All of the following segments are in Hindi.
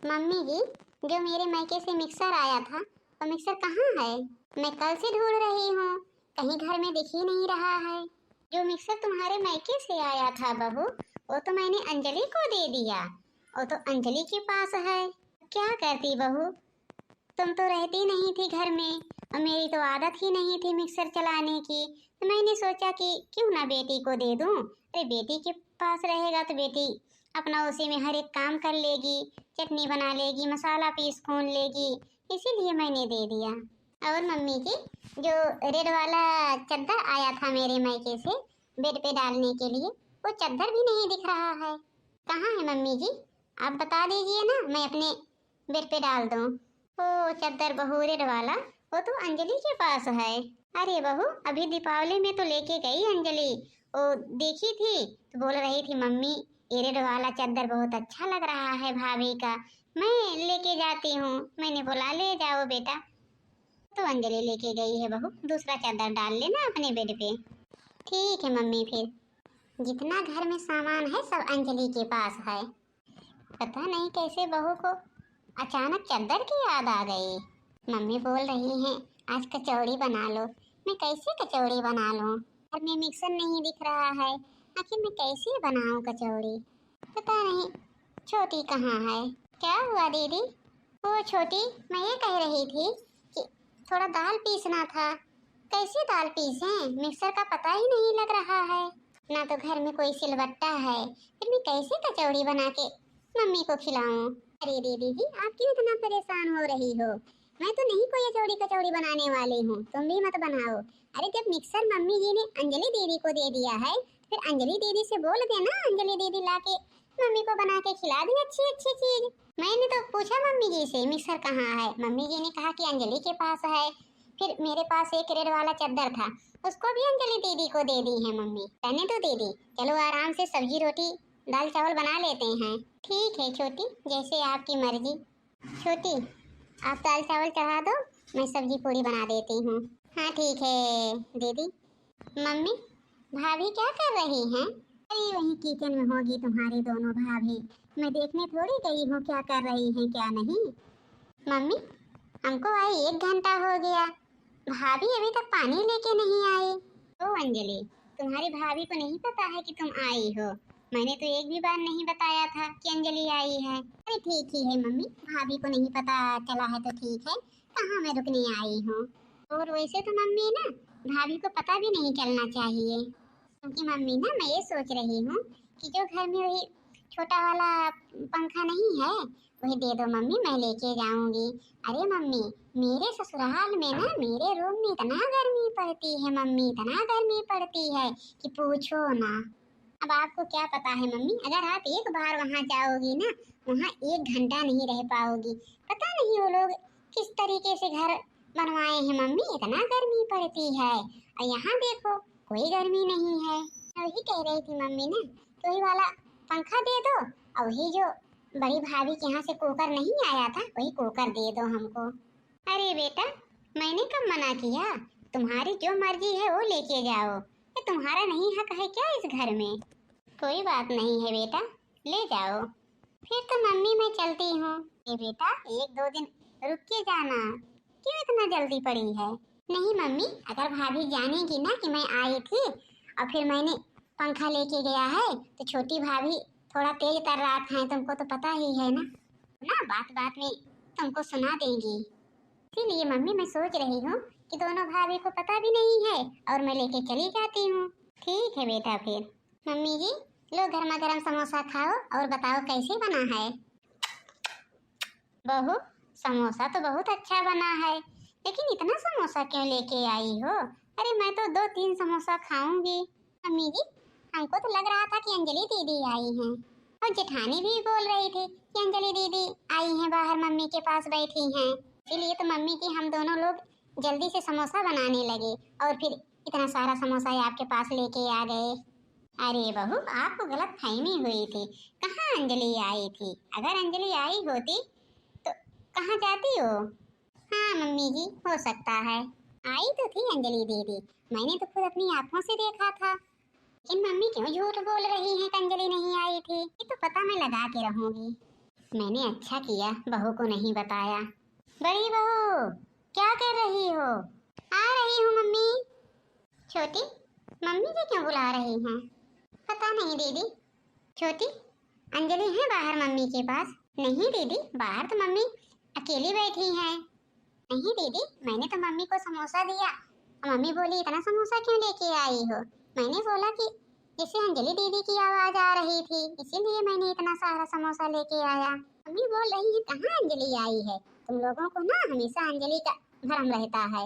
मम्मी जी, जो मेरे मायके से मिक्सर आया था वो मिक्सर कहाँ है? मैं कल से ढूंढ रही हूँ, कहीं घर में दिख ही नहीं रहा है। जो मिक्सर तुम्हारे मायके से आया था बहू, वो तो मैंने अंजलि को दे दिया। वो तो अंजलि के पास है। क्या करती बहू, तुम तो रहती नहीं थी घर में और मेरी तो आदत ही नहीं थी मिक्सर चलाने की। तो मैंने सोचा कि क्यों ना बेटी को दे दूं। अरे बेटी के पास रहेगा तो बेटी अपना उसी में हर एक काम कर लेगी, चटनी बना लेगी, मसाला पीस खून लेगी, इसीलिए मैंने दे दिया। और मम्मी जी, जो रेड वाला चद्दर आया था मेरे मायके से बेड पे डालने के लिए, वो चद्दर भी नहीं दिख रहा है। कहाँ है मम्मी जी? आप बता दीजिए ना, मैं अपने बेड पे डाल दूं। ओ चद्दर बहू रेड वाला, वो तो अंजलि के पास है। अरे बहू, अभी दीपावली में तो लेके गई अंजलि। वो देखी थी तो बोल रही थी मम्मी ये रेड वाला चद्दर बहुत अच्छा लग रहा है भाभी का, मैं लेके जाती हूँ। मैंने बोला ले जाओ बेटा। तो अंजलि लेके गई है बहू, दूसरा चद्दर डाल लेना अपने बेड पे। ठीक है मम्मी, फिर जितना घर में सामान है सब अंजलि के पास है। पता नहीं कैसे बहू को अचानक चद्दर की याद आ गई। मम्मी बोल रही हैं आज कचौड़ी बना लो। मैं कैसे कचौड़ी बना लूं? घर में मिक्सर नहीं दिख रहा है, आखिर मैं कैसे बनाऊं कचौड़ी? पता नहीं छोटी कहाँ है। क्या हुआ दीदी? वो छोटी, मैं ये कह रही थी कि थोड़ा दाल पीसना था। कैसे दाल पीसें? मिक्सर का पता ही नहीं लग रहा है, ना तो घर में कोई सिलबट्टा है। फिर मैं कैसे कचौड़ी बना के मम्मी को खिलाऊं? अरे दीदी जी, आप क्यों इतना परेशान हो रही हो? मैं तो नहीं कोई अचौड़ी कचौड़ी बनाने वाली हूँ, तुम भी मत बनाओ। अरे जब मिक्सर मम्मी जी ने अंजलि दीदी को दे दिया है, फिर अंजलि दीदी से बोल देना अंजलि दीदी लाके मम्मी को बना के खिला दी अच्छी अच्छी चीज। मैंने तो पूछा मम्मी जी से मिक्सर कहाँ है, मम्मी जी ने कहा कि अंजलि के पास है। फिर मेरे पास एक रेड वाला चद्दर था, उसको भी अंजलि दीदी को दे दी है मम्मी। रहने दो दीदी, चलो आराम से सब्जी रोटी दाल चावल बना लेते हैं। ठीक है छोटी, जैसे आपकी मर्जी। छोटी, आप दाल चावल चढ़ा दो, मैं सब्जी पूरी बना देती हूँ। हाँ ठीक है दीदी। मम्मी, भाभी क्या कर रही हैं? अरे वही किचन में होगी तुम्हारी दोनों भाभी, मैं देखने थोड़ी गई हूँ क्या कर रही हैं क्या नहीं। मम्मी, हमको आई 1 घंटा हो गया, भाभी अभी तक पानी लेके नहीं आई। ओ अंजलि, तुम्हारी भाभी को नहीं पता है कि तुम आई हो? मैंने तो एक भी बार नहीं बताया था कि अंजलि आई है। अरे ठीक ही है मम्मी, भाभी को नहीं पता चला है तो ठीक है, कहाँ मैं रुकने आई हूँ। और वैसे तो मम्मी ना, भाभी को पता भी नहीं चलना चाहिए। क्योंकि मम्मी ना, मैं ये सोच रही हूँ कि जो घर में वही छोटा वाला पंखा नहीं है, वही दे दो मम्मी, मैं लेके जाऊंगी। अरे मम्मी, मेरे ससुराल में ना मेरे रूम में इतना गर्मी पड़ती है मम्मी, इतना गर्मी पड़ती है कि पूछो ना। अब आपको क्या पता है मम्मी, अगर आप एक बार वहाँ जाओगी ना, वहाँ 1 घंटा नहीं रह पाओगी। पता नहीं वो लोग किस तरीके से घर बनवाए हैं मम्मी, इतना गर्मी पड़ती है। और यहाँ देखो कोई गर्मी नहीं है। मैं वही कह रही थी मम्मी ना, तो वही वाला पंखा दे दो, और वही जो बड़ी भाभी के यहाँ से कुकर नहीं आया था, वही कुकर दे दो हमको। अरे बेटा, मैंने कब मना किया? तुम्हारी जो मर्जी है वो लेके जाओ, ये तुम्हारा नहीं हक है क्या इस घर में? कोई बात नहीं है बेटा, ले जाओ। फिर तो मम्मी मैं चलती हूँ। ये बेटा 1-2 दिन रुक के जाना, क्यों इतना जल्दी पड़ी है? नहीं मम्मी, अगर भाभी जानेगी ना कि मैं आई थी और फिर मैंने पंखा लेके गया है, तो छोटी भाभी थोड़ा तेज तर्राक है, तुमको तो पता ही है ना, बात बात में तुमको सुना देंगी। इसीलिए मम्मी मैं सोच रही हूँ कि दोनों भाभी को पता भी नहीं है और मैं लेके चली जाती हूँ। ठीक है बेटा फिर। मम्मी जी, लो गर्मा गर्म समोसा खाओ और बताओ कैसे बना है। बहू, समोसा तो बहुत अच्छा बना है, लेकिन इतना समोसा क्यों लेके आई हो? अरे मैं तो 2-3 समोसा खाऊंगी। मम्मी जी, हमको तो लग रहा था कि अंजलि दीदी आई हैं, और जेठानी भी बोल रही थी कि अंजलि दीदी आई हैं, बाहर मम्मी के पास बैठी हैं। इसीलिए तो मम्मी की हम दोनों लोग जल्दी से समोसा बनाने लगे, और फिर इतना सारा समोसा ही आपके पास लेके आ गए। अरे बहू, आपको गलत फहमी हुई थी, कहाँ अंजलि आई थी? अगर अंजलि आई होती तो कहाँ जाती हो? हाँ मम्मी जी, हो सकता है आई तो थी अंजलि दीदी, मैंने तो खुद अपनी आंखों से देखा था। लेकिन मम्मी क्यों झूठ बोल रही हैं कि अंजलि नहीं आई थी? ये तो पता मैं लगा के रहूंगी। मैंने अच्छा किया बहू को नहीं बताया। बड़ी बहू, क्या कर रही हो? आ रही हूँ मम्मी। छोटी, मम्मी जी क्यों बुला रही हैं? पता नहीं दीदी। छोटी, अंजलि है बाहर मम्मी के पास? नहीं दीदी, बाहर तो मम्मी अकेली बैठी हैं। नहीं दीदी, मैंने तो मम्मी को समोसा दिया। मम्मी बोली इतना समोसा क्यों लेके आई हो? मैंने बोला कि जैसे अंजलि दीदी की आवाज आ रही थी, इसीलिए मैंने इतना सारा समोसा लेके आया। मम्मी बोल रही है कहाँ अंजलि आई है? तुम लोगों को ना हमेशा अंजलि का भ्रम रहता है।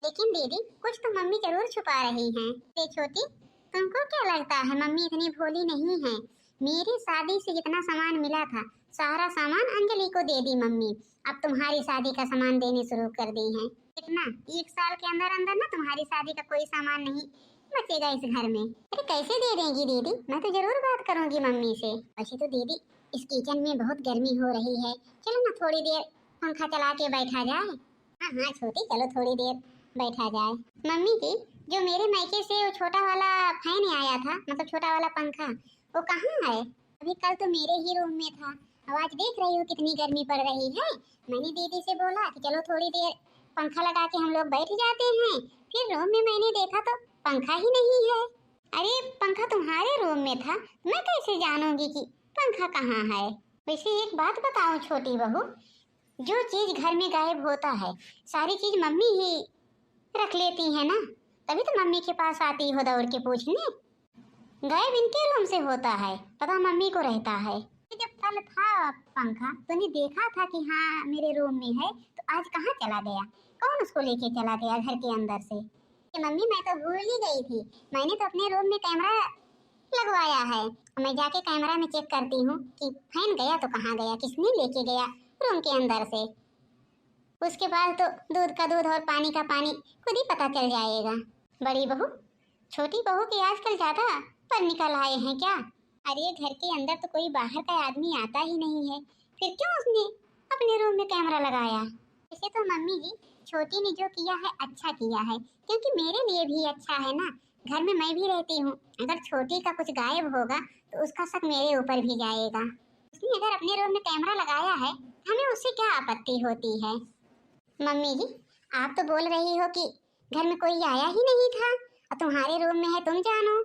लेकिन दीदी, कुछ तो मम्मी जरूर छुपा रही हैं। ये छोटी, तुमको क्या लगता है मम्मी इतनी भोली नहीं है? मेरी शादी से जितना सामान मिला था सारा सामान अंजलि को दे दी मम्मी। अब तुम्हारी शादी का सामान देने शुरू कर दी हैं। इतना 1 साल के अंदर अंदर ना तुम्हारी शादी का कोई सामान नहीं बचेगा इस घर में। अरे कैसे दे देंगी दीदी? मैं तो जरूर बात करूंगी मम्मी से। वैसे तो दीदी, इस किचन में बहुत गर्मी हो रही है, चलो ना थोड़ी देर पंखा चला के बैठा जाए। हाँ हाँ छोटी, चलो थोड़ी देर बैठा जाए। मम्मी जी, जो मेरे मायके से वो छोटा वाला फैन आया था, मतलब छोटा वाला पंखा, वो कहाँ है? अभी कल तो मेरे ही रूम में था। अब आज देख रही हूँ कितनी गर्मी पड़ रही है। मैंने दीदी से बोला कि चलो थोड़ी देर पंखा लगा के हम लोग बैठ जाते हैं। फिर रूम में मैंने देखा तो पंखा ही नहीं है। अरे पंखा तुम्हारे रूम में था, मैं कैसे जानूंगी कि पंखा कहाँ है? वैसे एक बात बताओ छोटी बहू, जो चीज घर में गायब होता है सारी चीज मम्मी ही रख लेती है ना, तभी तो मम्मी के पास आती हो दौड़ के पूछने। गायब इनके रूम से होता है, पता मम्मी को रहता है। जब कल था पंखा तूने देखा था कि हाँ मेरे रूम में है, तो आज कहाँ चला गया? कौन उसको लेके चला गया घर के अंदर से? कि मम्मी मैं तो भूल ही गई थी, मैंने तो अपने रूम में कैमरा लगवाया है। मैं जाके कैमरा में चेक करती हूँ कि फैन गया तो कहाँ गया, किसने लेके गया रूम के अंदर से। उसके बाद तो दूध का दूध और पानी का पानी खुद ही पता चल जाएगा। बड़ी बहू, छोटी बहू के आजकल ज्यादा पर निकल आए हैं क्या? अरे घर के अंदर तो कोई बाहर का आदमी आता ही नहीं है, फिर क्यों उसने अपने रूम में कैमरा लगाया? इसे तो मम्मी जी, छोटी ने जो किया है अच्छा किया है, क्योंकि मेरे लिए भी अच्छा है ना। घर में मैं भी रहती हूँ, अगर छोटी का कुछ गायब होगा तो उसका शक मेरे ऊपर भी जाएगा। उसने अगर अपने रूम में कैमरा लगाया है, हमें उससे क्या आपत्ति होती है? मम्मी जी, आप तो बोल रही हो कि घर में कोई आया ही नहीं था और तुम्हारे रूम में है, तुम जानो।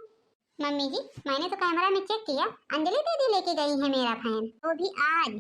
मम्मी जी, मैंने तो कैमरा में चेक किया, अंजलि दीदी लेके गई है मेरा फैन, वो भी आज,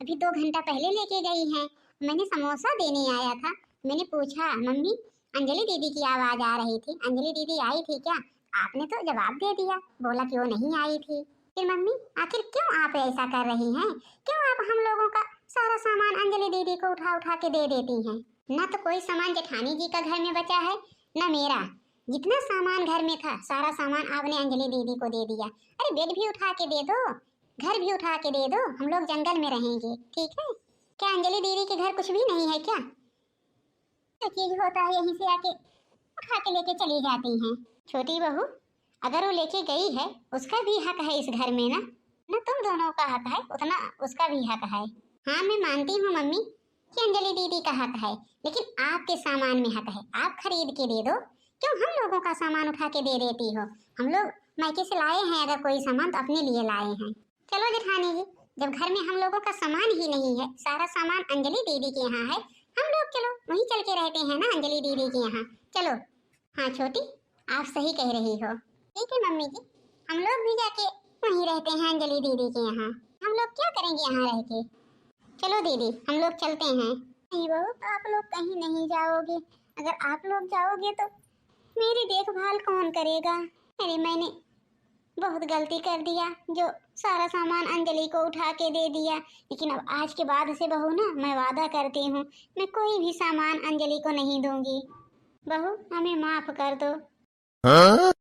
अभी 2 घंटा पहले लेके गई है। मैंने समोसा देने आया था, मैंने पूछा मम्मी अंजलि दीदी की आवाज आ रही थी, अंजलि दीदी आई थी क्या? आपने तो जवाब दे दिया, बोला कि वो नहीं आई थी। फिर मम्मी आखिर क्यों आप ऐसा कर रही हैं? क्यों आप हम लोगों का सारा सामान अंजलि दीदी को उठा उठा के दे देती हैं? ना तो कोई सामान जेठानी जी का घर में बचा है, ना मेरा। जितना सामान घर में था सारा सामान आपने अंजलि दीदी को दे दिया। अरे बेड भी उठा के दे दो, घर भी उठा के दे दो, हम लोग जंगल में रहेंगे, ठीक है? क्या अंजलि दीदी के घर कुछ भी नहीं है क्या? जो चीज होता है यहीं से आके उठा के लेके चली जाती हैं। छोटी बहू, अगर वो लेके गई है उसका भी हक है इस घर में ना, ना तुम दोनों का हक है उतना उसका भी हक है। हाँ मैं मानती हूँ मम्मी कि अंजलि दीदी का हक है, लेकिन आपके सामान में हक है, आप खरीद के दे दो। क्यों हम लोगों का सामान उठा के दे देती हो? हम लोग मायके से लाए हैं अगर कोई सामान तो अपने लिए लाए हैं। चलो जेठानी जी, जब घर में हम लोगों का सामान ही नहीं है, सारा सामान अंजलि दीदी के यहाँ है, हम लोग चलो वहीं चल के रहते हैं ना अंजलि दीदी के यहाँ, चलो। हाँ छोटी, आप सही कह रही हो। ठीक है मम्मी जी, हम लोग भी जाके वहीं रहते हैं अंजलि दीदी के यहाँ। हम लोग क्या करेंगे यहाँ रह के? चलो दीदी हम लोग चलते हैं। नहीं बहू, आप लोग कहीं नहीं जाओगे, अगर आप लोग जाओगे तो मेरी देखभाल कौन करेगा? अरे मैंने बहुत गलती कर दिया जो सारा सामान अंजलि को उठा के दे दिया, लेकिन अब आज के बाद से बहू ना मैं वादा करती हूँ मैं कोई भी सामान अंजलि को नहीं दूंगी। बहू हमें माफ कर दो। हाँ?